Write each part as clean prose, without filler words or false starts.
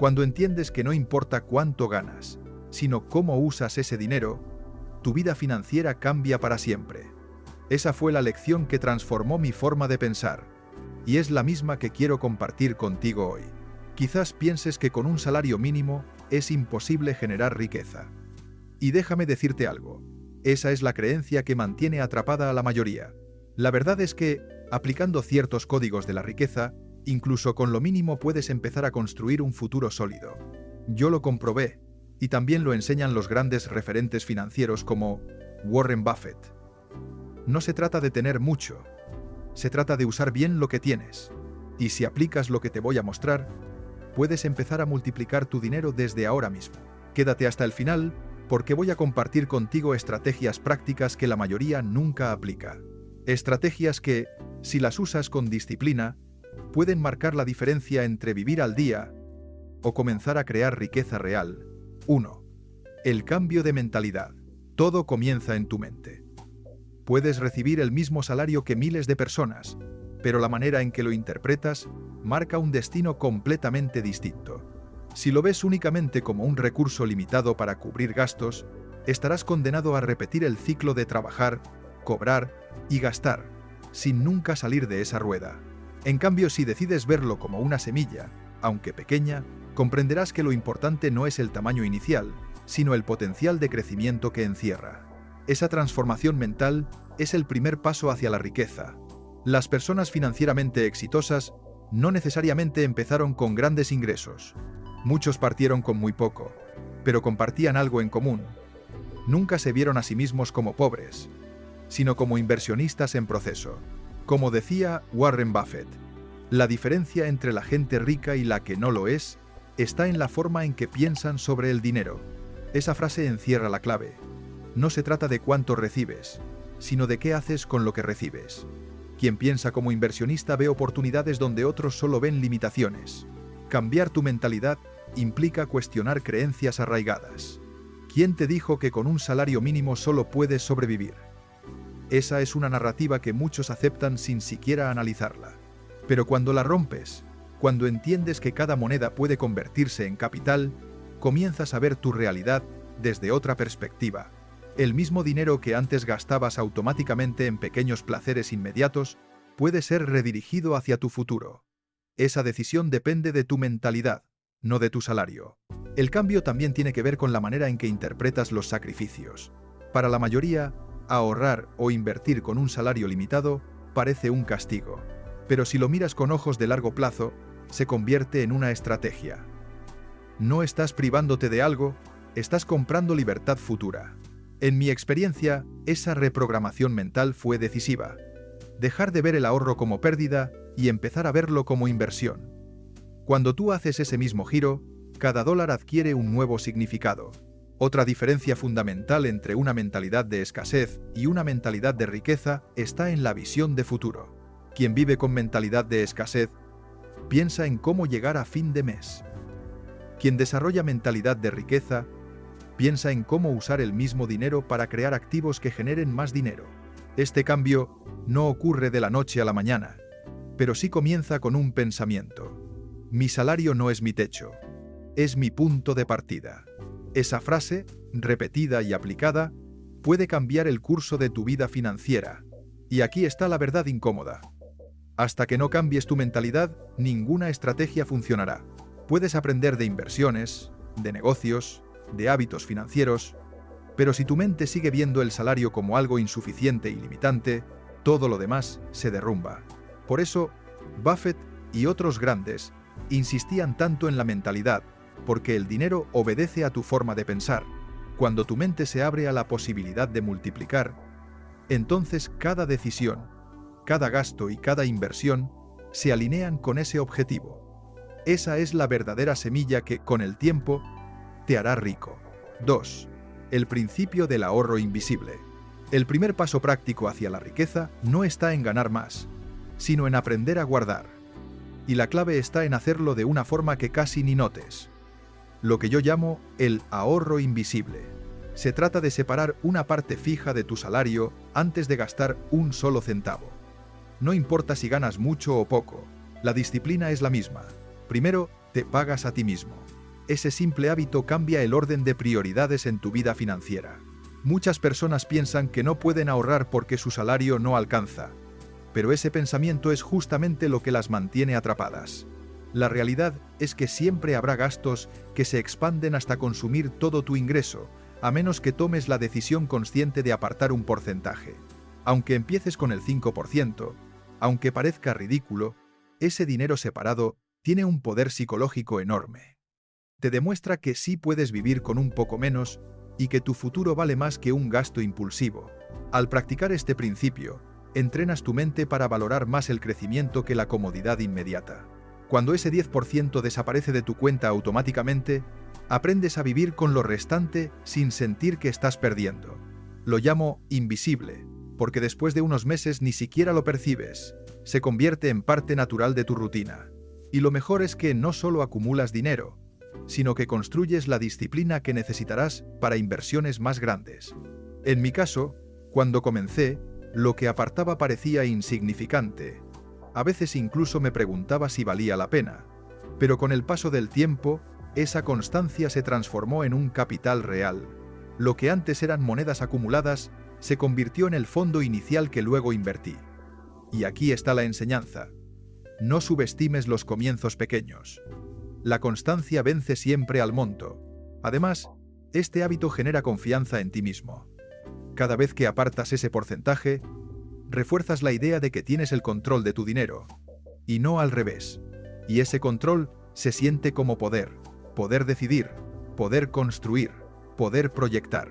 Cuando entiendes que no importa cuánto ganas, sino cómo usas ese dinero, tu vida financiera cambia para siempre. Esa fue la lección que transformó mi forma de pensar, y es la misma que quiero compartir contigo hoy. Quizás pienses que con un salario mínimo es imposible generar riqueza. Y déjame decirte algo, esa es la creencia que mantiene atrapada a la mayoría. La verdad es que, aplicando ciertos códigos de la riqueza, incluso con lo mínimo puedes empezar a construir un futuro sólido. Yo lo comprobé, y también lo enseñan los grandes referentes financieros como Warren Buffett. No se trata de tener mucho, se trata de usar bien lo que tienes. Y si aplicas lo que te voy a mostrar, puedes empezar a multiplicar tu dinero desde ahora mismo. Quédate hasta el final, porque voy a compartir contigo estrategias prácticas que la mayoría nunca aplica. Estrategias que, si las usas con disciplina, pueden marcar la diferencia entre vivir al día o comenzar a crear riqueza real. 1. El cambio de mentalidad. Todo comienza en tu mente. Puedes recibir el mismo salario que miles de personas, pero la manera en que lo interpretas marca un destino completamente distinto. Si lo ves únicamente como un recurso limitado para cubrir gastos, estarás condenado a repetir el ciclo de trabajar, cobrar y gastar, sin nunca salir de esa rueda. En cambio, si decides verlo como una semilla, aunque pequeña, comprenderás que lo importante no es el tamaño inicial, sino el potencial de crecimiento que encierra. Esa transformación mental es el primer paso hacia la riqueza. Las personas financieramente exitosas no necesariamente empezaron con grandes ingresos. Muchos partieron con muy poco, pero compartían algo en común. Nunca se vieron a sí mismos como pobres, sino como inversionistas en proceso. Como decía Warren Buffett, la diferencia entre la gente rica y la que no lo es está en la forma en que piensan sobre el dinero. Esa frase encierra la clave. No se trata de cuánto recibes, sino de qué haces con lo que recibes. Quien piensa como inversionista ve oportunidades donde otros solo ven limitaciones. Cambiar tu mentalidad implica cuestionar creencias arraigadas. ¿Quién te dijo que con un salario mínimo solo puedes sobrevivir? Esa es una narrativa que muchos aceptan sin siquiera analizarla. Pero cuando la rompes, cuando entiendes que cada moneda puede convertirse en capital, comienzas a ver tu realidad desde otra perspectiva. El mismo dinero que antes gastabas automáticamente en pequeños placeres inmediatos puede ser redirigido hacia tu futuro. Esa decisión depende de tu mentalidad, no de tu salario. El cambio también tiene que ver con la manera en que interpretas los sacrificios. Para la mayoría, ahorrar o invertir con un salario limitado parece un castigo. Pero si lo miras con ojos de largo plazo, se convierte en una estrategia. No estás privándote de algo, estás comprando libertad futura. En mi experiencia, esa reprogramación mental fue decisiva. Dejar de ver el ahorro como pérdida y empezar a verlo como inversión. Cuando tú haces ese mismo giro, cada dólar adquiere un nuevo significado. Otra diferencia fundamental entre una mentalidad de escasez y una mentalidad de riqueza está en la visión de futuro. Quien vive con mentalidad de escasez piensa en cómo llegar a fin de mes. Quien desarrolla mentalidad de riqueza piensa en cómo usar el mismo dinero para crear activos que generen más dinero. Este cambio no ocurre de la noche a la mañana, pero sí comienza con un pensamiento. Mi salario no es mi techo, es mi punto de partida. Esa frase, repetida y aplicada, puede cambiar el curso de tu vida financiera. Y aquí está la verdad incómoda. Hasta que no cambies tu mentalidad, ninguna estrategia funcionará. Puedes aprender de inversiones, de negocios, de hábitos financieros, pero si tu mente sigue viendo el salario como algo insuficiente y limitante, todo lo demás se derrumba. Por eso, Buffett y otros grandes insistían tanto en la mentalidad, porque el dinero obedece a tu forma de pensar. Cuando tu mente se abre a la posibilidad de multiplicar, entonces cada decisión, cada gasto y cada inversión se alinean con ese objetivo. Esa es la verdadera semilla que, con el tiempo, te hará rico. 2. El principio del ahorro invisible. El primer paso práctico hacia la riqueza no está en ganar más, sino en aprender a guardar. Y la clave está en hacerlo de una forma que casi ni notes. Lo que yo llamo el ahorro invisible. Se trata de separar una parte fija de tu salario antes de gastar un solo centavo. No importa si ganas mucho o poco, la disciplina es la misma. Primero, te pagas a ti mismo. ese simple hábito cambia el orden de prioridades en tu vida financiera. Muchas personas piensan que no pueden ahorrar porque su salario no alcanza, pero ese pensamiento es justamente lo que las mantiene atrapadas. La realidad es que siempre habrá gastos que se expanden hasta consumir todo tu ingreso, a menos que tomes la decisión consciente de apartar un porcentaje. Aunque empieces con el 5%, aunque parezca ridículo, ese dinero separado tiene un poder psicológico enorme. Te demuestra que sí puedes vivir con un poco menos y que tu futuro vale más que un gasto impulsivo. Al practicar este principio, entrenas tu mente para valorar más el crecimiento que la comodidad inmediata. Cuando ese 10% desaparece de tu cuenta automáticamente, aprendes a vivir con lo restante sin sentir que estás perdiendo. Lo llamo invisible, porque después de unos meses ni siquiera lo percibes. Se convierte en parte natural de tu rutina. Y lo mejor es que no solo acumulas dinero, sino que construyes la disciplina que necesitarás para inversiones más grandes. En mi caso, cuando comencé, lo que apartaba parecía insignificante. A veces incluso me preguntaba si valía la pena. Pero con el paso del tiempo, esa constancia se transformó en un capital real. Lo que antes eran monedas acumuladas se convirtió en el fondo inicial que luego invertí. Y aquí está la enseñanza. No subestimes los comienzos pequeños. La constancia vence siempre al monto. Además, este hábito genera confianza en ti mismo. Cada vez que apartas ese porcentaje, refuerzas la idea de que tienes el control de tu dinero, y no al revés. Y ese control se siente como poder decidir, poder construir, poder proyectar.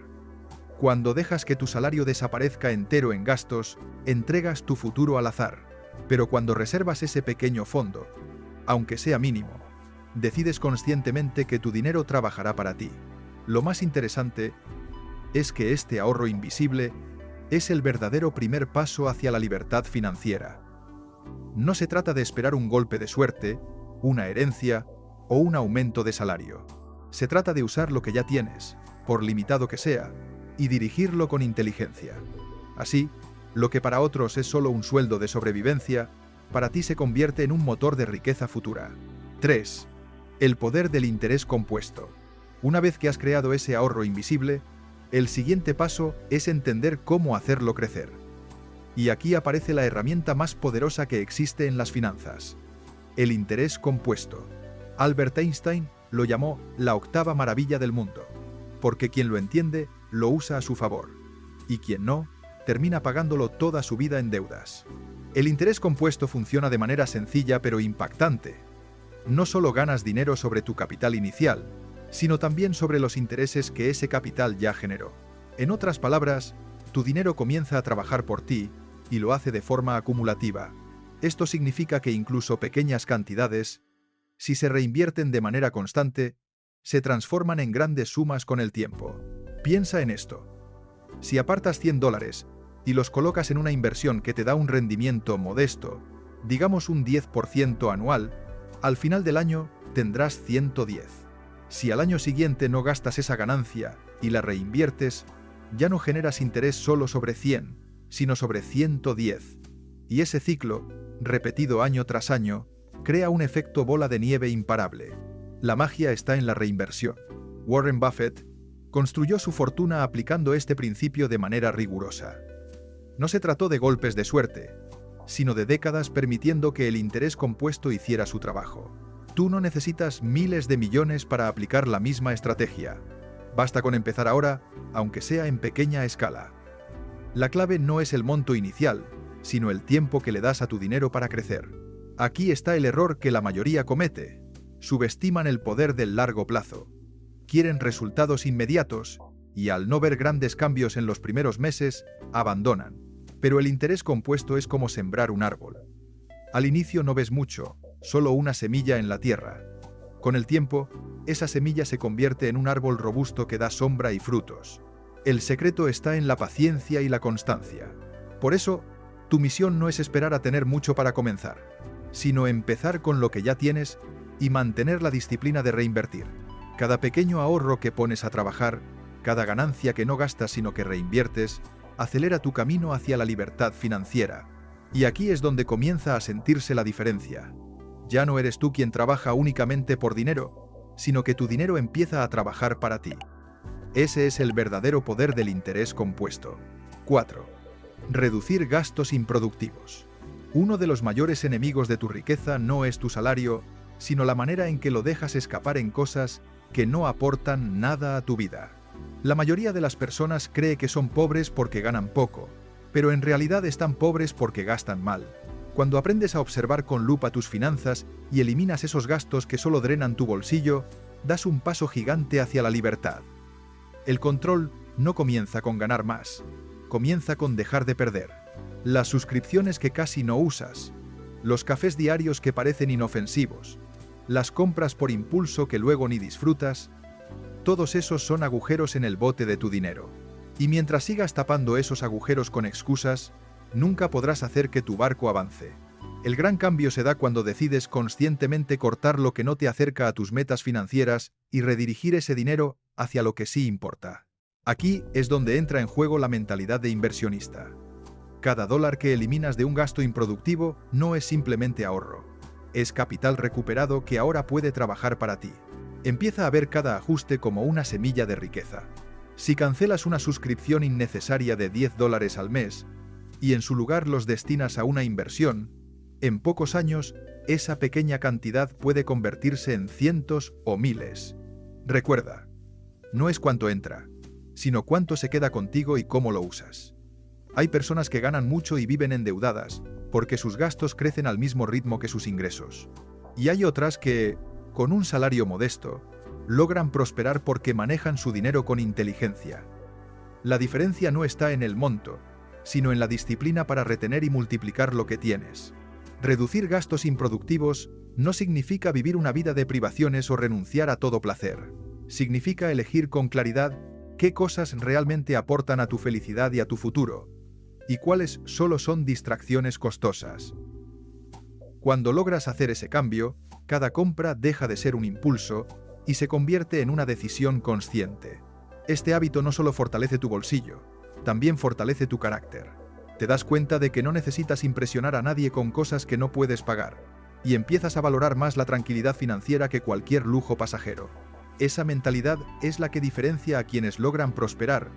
Cuando dejas que tu salario desaparezca entero en gastos, entregas tu futuro al azar. Pero cuando reservas ese pequeño fondo, aunque sea mínimo, decides conscientemente que tu dinero trabajará para ti. Lo más interesante es que este ahorro invisible es el verdadero primer paso hacia la libertad financiera. No se trata de esperar un golpe de suerte, una herencia o un aumento de salario. Se trata de usar lo que ya tienes, por limitado que sea, y dirigirlo con inteligencia. Así, lo que para otros es solo un sueldo de sobrevivencia, para ti se convierte en un motor de riqueza futura. 3. El poder del interés compuesto. Una vez que has creado ese ahorro invisible, el siguiente paso es entender cómo hacerlo crecer. Y aquí aparece la herramienta más poderosa que existe en las finanzas: el interés compuesto. Albert Einstein lo llamó la octava maravilla del mundo, porque quien lo entiende lo usa a su favor, y quien no, termina pagándolo toda su vida en deudas. El interés compuesto funciona de manera sencilla pero impactante. No solo ganas dinero sobre tu capital inicial, sino también sobre los intereses que ese capital ya generó. En otras palabras, tu dinero comienza a trabajar por ti y lo hace de forma acumulativa. Esto significa que incluso pequeñas cantidades, si se reinvierten de manera constante, se transforman en grandes sumas con el tiempo. Piensa en esto. Si apartas $100 y los colocas en una inversión que te da un rendimiento modesto, digamos un 10% anual, al final del año tendrás 110. Si al año siguiente no gastas esa ganancia y la reinviertes, ya no generas interés solo sobre 100, sino sobre 110. Y ese ciclo, repetido año tras año, crea un efecto bola de nieve imparable. La magia está en la reinversión. Warren Buffett construyó su fortuna aplicando este principio de manera rigurosa. No se trató de golpes de suerte, sino de décadas permitiendo que el interés compuesto hiciera su trabajo. Tú no necesitas miles de millones para aplicar la misma estrategia. Basta con empezar ahora, aunque sea en pequeña escala. La clave no es el monto inicial, sino el tiempo que le das a tu dinero para crecer. Aquí está el error que la mayoría comete. Subestiman el poder del largo plazo. Quieren resultados inmediatos y al no ver grandes cambios en los primeros meses, abandonan. Pero el interés compuesto es como sembrar un árbol. Al inicio no ves mucho, solo una semilla en la tierra. Con el tiempo, esa semilla se convierte en un árbol robusto que da sombra y frutos. El secreto está en la paciencia y la constancia. Por eso, tu misión no es esperar a tener mucho para comenzar, sino empezar con lo que ya tienes y mantener la disciplina de reinvertir. Cada pequeño ahorro que pones a trabajar, cada ganancia que no gastas sino que reinviertes, acelera tu camino hacia la libertad financiera. Y aquí es donde comienza a sentirse la diferencia. Ya no eres tú quien trabaja únicamente por dinero, sino que tu dinero empieza a trabajar para ti. Ese es el verdadero poder del interés compuesto. 4. Reducir gastos improductivos. Uno de los mayores enemigos de tu riqueza no es tu salario, sino la manera en que lo dejas escapar en cosas que no aportan nada a tu vida. La mayoría de las personas cree que son pobres porque ganan poco, pero en realidad están pobres porque gastan mal. Cuando aprendes a observar con lupa tus finanzas y eliminas esos gastos que solo drenan tu bolsillo, das un paso gigante hacia la libertad. El control no comienza con ganar más, comienza con dejar de perder. Las suscripciones que casi no usas, los cafés diarios que parecen inofensivos, las compras por impulso que luego ni disfrutas, todos esos son agujeros en el bote de tu dinero. Y mientras sigas tapando esos agujeros con excusas, nunca podrás hacer que tu barco avance. El gran cambio se da cuando decides conscientemente cortar lo que no te acerca a tus metas financieras y redirigir ese dinero hacia lo que sí importa. Aquí es donde entra en juego la mentalidad de inversionista. Cada dólar que eliminas de un gasto improductivo no es simplemente ahorro. Es capital recuperado que ahora puede trabajar para ti. Empieza a ver cada ajuste como una semilla de riqueza. Si cancelas una suscripción innecesaria de $10 al mes y en su lugar los destinas a una inversión, en pocos años esa pequeña cantidad puede convertirse en cientos o miles. Recuerda, no es cuánto entra, sino cuánto se queda contigo y cómo lo usas. Hay personas que ganan mucho y viven endeudadas porque sus gastos crecen al mismo ritmo que sus ingresos. Y hay otras que, con un salario modesto, logran prosperar porque manejan su dinero con inteligencia. La diferencia no está en el monto, sino en la disciplina para retener y multiplicar lo que tienes. Reducir gastos improductivos no significa vivir una vida de privaciones o renunciar a todo placer. Significa elegir con claridad qué cosas realmente aportan a tu felicidad y a tu futuro, y cuáles solo son distracciones costosas. Cuando logras hacer ese cambio, cada compra deja de ser un impulso y se convierte en una decisión consciente. Este hábito no solo fortalece tu bolsillo, también fortalece tu carácter. Te das cuenta de que no necesitas impresionar a nadie con cosas que no puedes pagar, y empiezas a valorar más la tranquilidad financiera que cualquier lujo pasajero. Esa mentalidad es la que diferencia a quienes logran prosperar,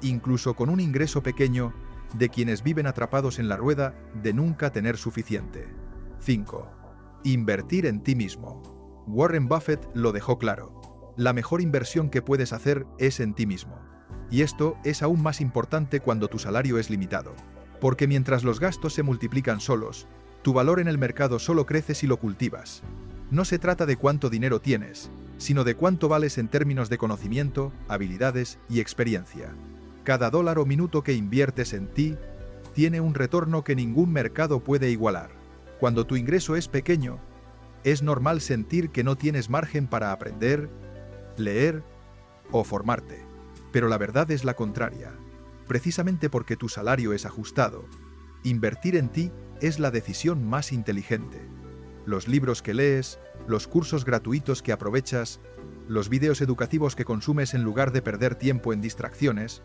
incluso con un ingreso pequeño, de quienes viven atrapados en la rueda de nunca tener suficiente. 5. Invertir en ti mismo. Warren Buffett lo dejó claro. La mejor inversión que puedes hacer es en ti mismo. Y esto es aún más importante cuando tu salario es limitado. Porque mientras los gastos se multiplican solos, tu valor en el mercado solo crece si lo cultivas. No se trata de cuánto dinero tienes, sino de cuánto vales en términos de conocimiento, habilidades y experiencia. Cada dólar o minuto que inviertes en ti tiene un retorno que ningún mercado puede igualar. Cuando tu ingreso es pequeño, es normal sentir que no tienes margen para aprender, leer o formarte. Pero la verdad es la contraria. Precisamente porque tu salario es ajustado, invertir en ti es la decisión más inteligente. Los libros que lees, los cursos gratuitos que aprovechas, los vídeos educativos que consumes en lugar de perder tiempo en distracciones,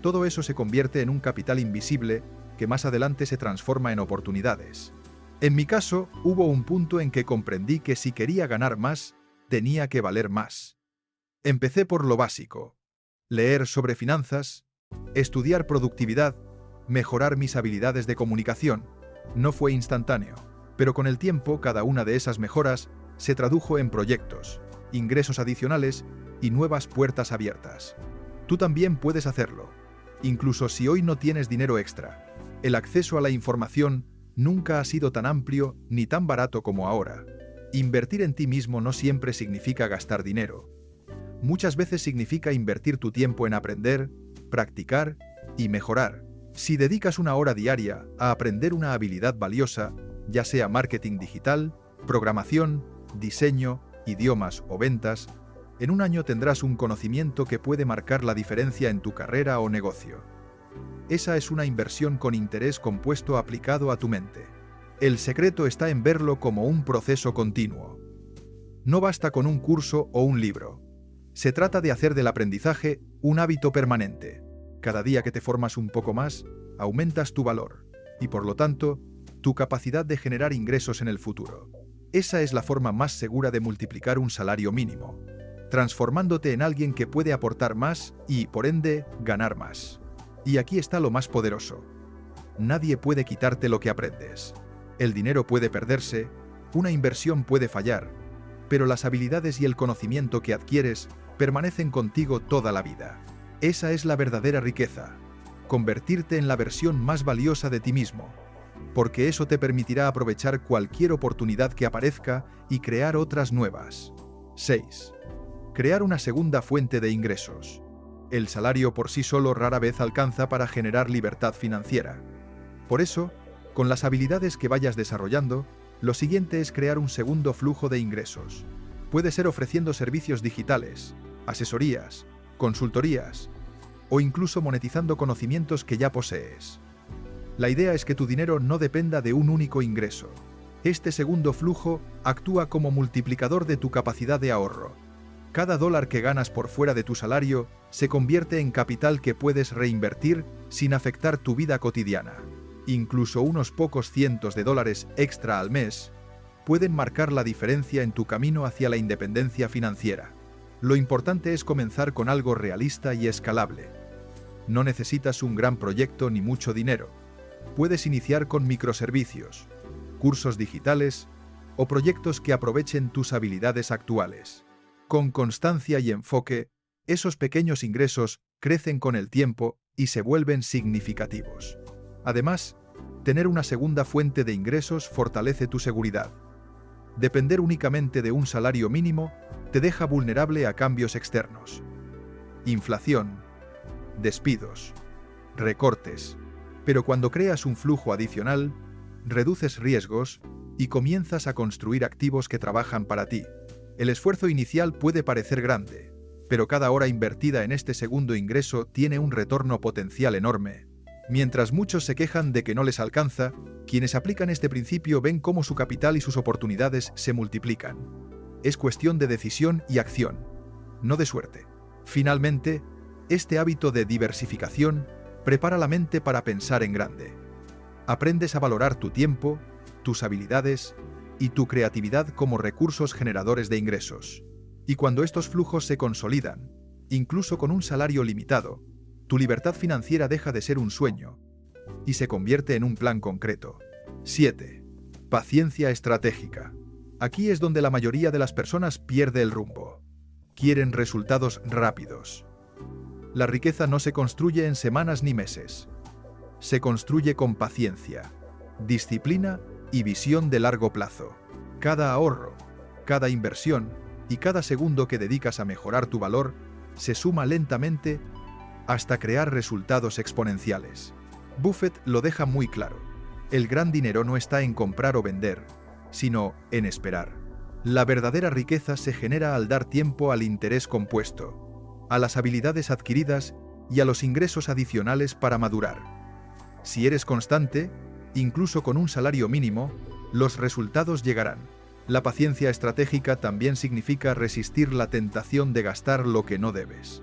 todo eso se convierte en un capital invisible que más adelante se transforma en oportunidades. En mi caso, hubo un punto en que comprendí que si quería ganar más, tenía que valer más. Empecé por lo básico: leer sobre finanzas, estudiar productividad, mejorar mis habilidades de comunicación. No fue instantáneo, pero con el tiempo cada una de esas mejoras se tradujo en proyectos, ingresos adicionales y nuevas puertas abiertas. Tú también puedes hacerlo, incluso si hoy no tienes dinero extra. El acceso a la información nunca ha sido tan amplio ni tan barato como ahora. Invertir en ti mismo no siempre significa gastar dinero. Muchas veces significa invertir tu tiempo en aprender, practicar y mejorar. Si dedicas una hora diaria a aprender una habilidad valiosa, ya sea marketing digital, programación, diseño, idiomas o ventas, en un año tendrás un conocimiento que puede marcar la diferencia en tu carrera o negocio. Esa es una inversión con interés compuesto aplicado a tu mente. El secreto está en verlo como un proceso continuo. No basta con un curso o un libro. Se trata de hacer del aprendizaje un hábito permanente. Cada día que te formas un poco más, aumentas tu valor y, por lo tanto, tu capacidad de generar ingresos en el futuro. Esa es la forma más segura de multiplicar un salario mínimo, transformándote en alguien que puede aportar más y, por ende, ganar más. Y aquí está lo más poderoso. Nadie puede quitarte lo que aprendes. El dinero puede perderse, una inversión puede fallar, pero las habilidades y el conocimiento que adquieres permanecen contigo toda la vida. Esa es la verdadera riqueza, convertirte en la versión más valiosa de ti mismo, porque eso te permitirá aprovechar cualquier oportunidad que aparezca y crear otras nuevas. 6. Crear una segunda fuente de ingresos. El salario por sí solo rara vez alcanza para generar libertad financiera. Por eso, con las habilidades que vayas desarrollando, lo siguiente es crear un segundo flujo de ingresos. Puede ser ofreciendo servicios digitales, asesorías, consultorías o incluso monetizando conocimientos que ya posees. La idea es que tu dinero no dependa de un único ingreso. Este segundo flujo actúa como multiplicador de tu capacidad de ahorro. Cada dólar que ganas por fuera de tu salario se convierte en capital que puedes reinvertir sin afectar tu vida cotidiana. Incluso unos pocos cientos de dólares extra al mes pueden marcar la diferencia en tu camino hacia la independencia financiera. Lo importante es comenzar con algo realista y escalable. No necesitas un gran proyecto ni mucho dinero. Puedes iniciar con microservicios, cursos digitales o proyectos que aprovechen tus habilidades actuales. Con constancia y enfoque, esos pequeños ingresos crecen con el tiempo y se vuelven significativos. Además, tener una segunda fuente de ingresos fortalece tu seguridad. Depender únicamente de un salario mínimo te deja vulnerable a cambios externos. Inflación, despidos, recortes. Pero cuando creas un flujo adicional, reduces riesgos y comienzas a construir activos que trabajan para ti. El esfuerzo inicial puede parecer grande, pero cada hora invertida en este segundo ingreso tiene un retorno potencial enorme. Mientras muchos se quejan de que no les alcanza, quienes aplican este principio ven cómo su capital y sus oportunidades se multiplican. Es cuestión de decisión y acción, no de suerte. Finalmente, este hábito de diversificación prepara la mente para pensar en grande. Aprendes a valorar tu tiempo, tus habilidades y tu creatividad como recursos generadores de ingresos. Y cuando estos flujos se consolidan, incluso con un salario limitado, tu libertad financiera deja de ser un sueño y se convierte en un plan concreto. 7. Paciencia estratégica. Aquí es donde la mayoría de las personas pierde el rumbo. Quieren resultados rápidos. La riqueza no se construye en semanas ni meses. Se construye con paciencia, disciplina y visión de largo plazo. Cada ahorro, cada inversión y cada segundo que dedicas a mejorar tu valor se suma lentamente hasta crear resultados exponenciales. Buffett lo deja muy claro. El gran dinero no está en comprar o vender, sino en esperar. La verdadera riqueza se genera al dar tiempo al interés compuesto, a las habilidades adquiridas y a los ingresos adicionales para madurar. Si eres constante, incluso con un salario mínimo, los resultados llegarán. La paciencia estratégica también significa resistir la tentación de gastar lo que no debes.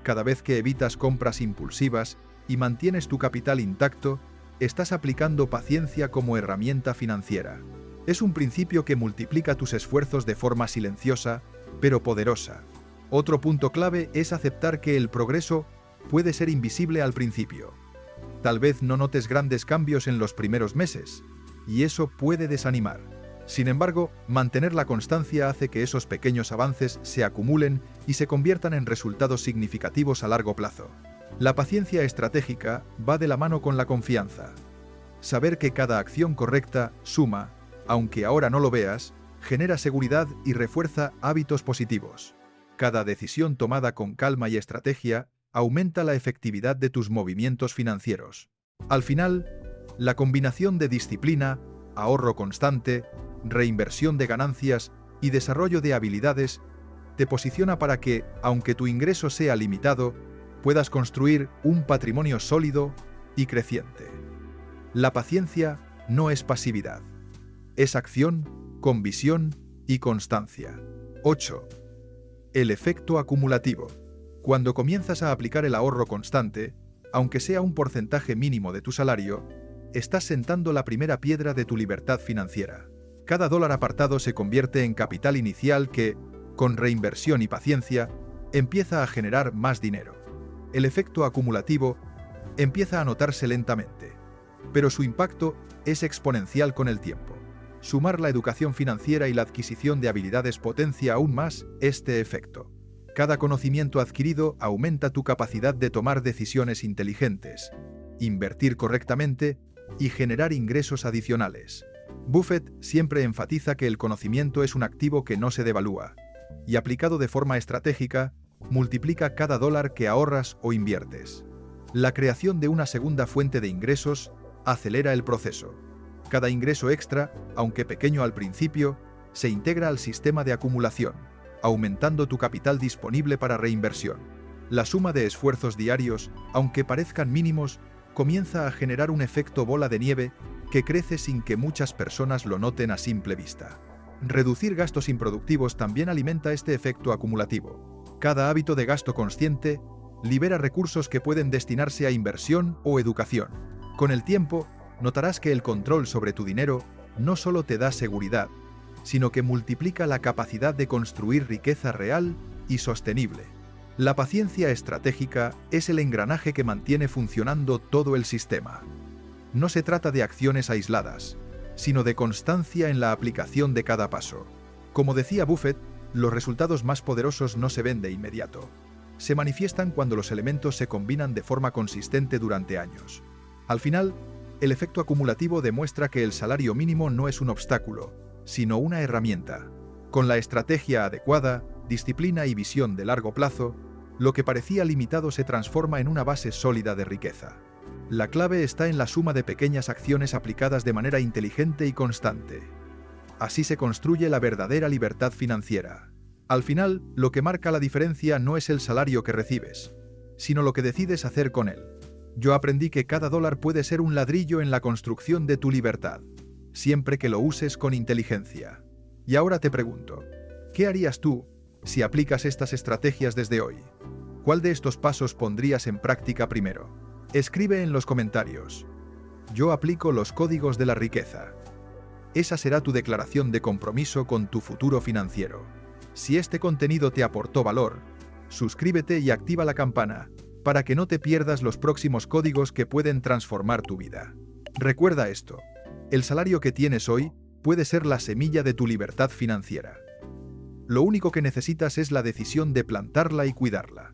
Cada vez que evitas compras impulsivas y mantienes tu capital intacto, estás aplicando paciencia como herramienta financiera. Es un principio que multiplica tus esfuerzos de forma silenciosa, pero poderosa. Otro punto clave es aceptar que el progreso puede ser invisible al principio. Tal vez no notes grandes cambios en los primeros meses, y eso puede desanimar. Sin embargo, mantener la constancia hace que esos pequeños avances se acumulen y se conviertan en resultados significativos a largo plazo. La paciencia estratégica va de la mano con la confianza. Saber que cada acción correcta suma, aunque ahora no lo veas, genera seguridad y refuerza hábitos positivos. Cada decisión tomada con calma y estrategia aumenta la efectividad de tus movimientos financieros. Al final, la combinación de disciplina, ahorro constante, reinversión de ganancias y desarrollo de habilidades te posiciona para que, aunque tu ingreso sea limitado, puedas construir un patrimonio sólido y creciente. La paciencia no es pasividad. Es acción, con visión y constancia. 8. El efecto acumulativo. Cuando comienzas a aplicar el ahorro constante, aunque sea un porcentaje mínimo de tu salario, estás sentando la primera piedra de tu libertad financiera. Cada dólar apartado se convierte en capital inicial que, con reinversión y paciencia, empieza a generar más dinero. El efecto acumulativo empieza a notarse lentamente, pero su impacto es exponencial con el tiempo. Sumar la educación financiera y la adquisición de habilidades potencia aún más este efecto. Cada conocimiento adquirido aumenta tu capacidad de tomar decisiones inteligentes, invertir correctamente y generar ingresos adicionales. Buffett siempre enfatiza que el conocimiento es un activo que no se devalúa, y aplicado de forma estratégica, multiplica cada dólar que ahorras o inviertes. La creación de una segunda fuente de ingresos acelera el proceso. Cada ingreso extra, aunque pequeño al principio, se integra al sistema de acumulación, aumentando tu capital disponible para reinversión. La suma de esfuerzos diarios, aunque parezcan mínimos, comienza a generar un efecto bola de nieve que crece sin que muchas personas lo noten a simple vista. Reducir gastos improductivos también alimenta este efecto acumulativo. Cada hábito de gasto consciente libera recursos que pueden destinarse a inversión o educación. Con el tiempo, notarás que el control sobre tu dinero no solo te da seguridad, sino que multiplica la capacidad de construir riqueza real y sostenible. La paciencia estratégica es el engranaje que mantiene funcionando todo el sistema. No se trata de acciones aisladas, sino de constancia en la aplicación de cada paso. Como decía Buffett, los resultados más poderosos no se ven de inmediato. Se manifiestan cuando los elementos se combinan de forma consistente durante años. Al final, el efecto acumulativo demuestra que el salario mínimo no es un obstáculo, sino una herramienta. Con la estrategia adecuada, disciplina y visión de largo plazo, lo que parecía limitado se transforma en una base sólida de riqueza. La clave está en la suma de pequeñas acciones aplicadas de manera inteligente y constante. Así se construye la verdadera libertad financiera. Al final, lo que marca la diferencia no es el salario que recibes, sino lo que decides hacer con él. Yo aprendí que cada dólar puede ser un ladrillo en la construcción de tu libertad, siempre que lo uses con inteligencia. Y ahora te pregunto, ¿qué harías tú si aplicas estas estrategias desde hoy? ¿Cuál de estos pasos pondrías en práctica primero? Escribe en los comentarios. Yo aplico los códigos de la riqueza. Esa será tu declaración de compromiso con tu futuro financiero. Si este contenido te aportó valor, suscríbete y activa la campana para que no te pierdas los próximos códigos que pueden transformar tu vida. Recuerda esto, el salario que tienes hoy puede ser la semilla de tu libertad financiera. Lo único que necesitas es la decisión de plantarla y cuidarla.